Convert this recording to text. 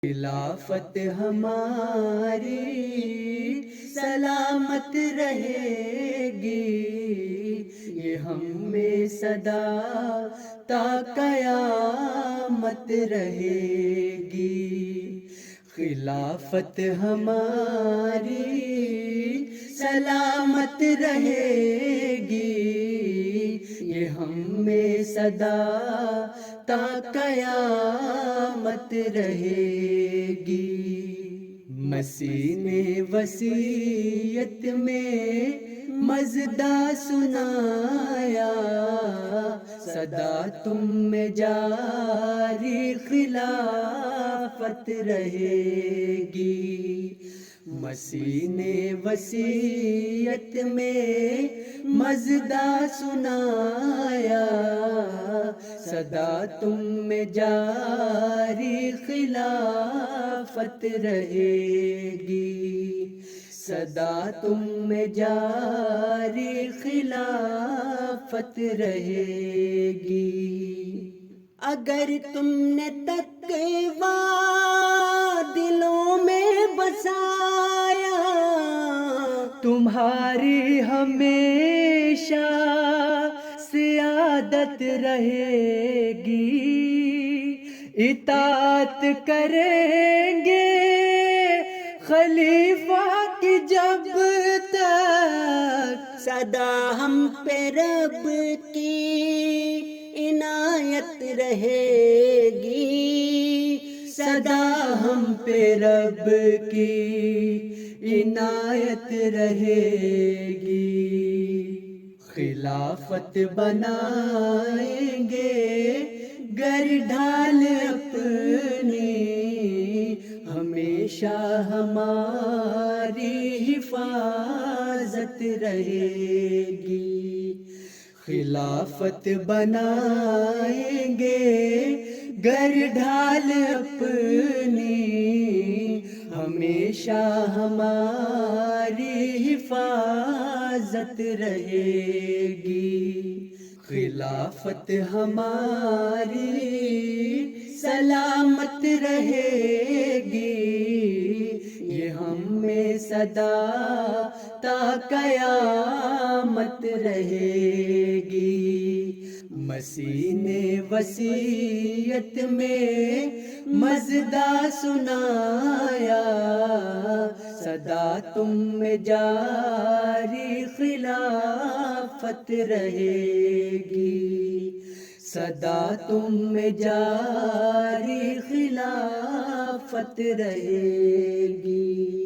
خلافت ہماری سلامت رہے گی، یہ ہم میں صدا تا قیامت رہے گی۔ خلافت ہماری سلامت رہے گی، یہ ہم میں صدا تا قیامت رہے گی۔ مسیح نے وصیت میں مزدہ سنایا، صدا تم میں جاری خلافت رہے گی۔ مسیح نے وصیت میں مزدہ سنایا، صدا تم میں جاری خلافت رہے گی، صدا تم میں جاری خلافت رہے گی۔ اگر تم نے تقویٰ دلوں میں بسایا، تمہاری ہمیشہ سعادت رہے گی۔ اطاعت کریں گے خلیفہ کی جب تک، صدا ہم پہ رب کی عنایت رہے گی، صدا ہم پہ رب کی عنایت رہے گی۔ خلافت بنائیں گے گر ڈھال اپنی، ہمیشہ ہماری حفاظت رہے گی۔ خلافت بنائیں گے گر ڈھال اپنی، ہمیشہ ہماری حفاظت رہے گی۔ خلافت ہماری سلامت رہے گی، یہ ہم میں صدا تا قیامت رہے گی۔ مسیح نے وصیت میں مزدہ سنایا، صدا تم میں جاری خلافت رہے گی، صدا تم میں جاری خلافت رہے گی۔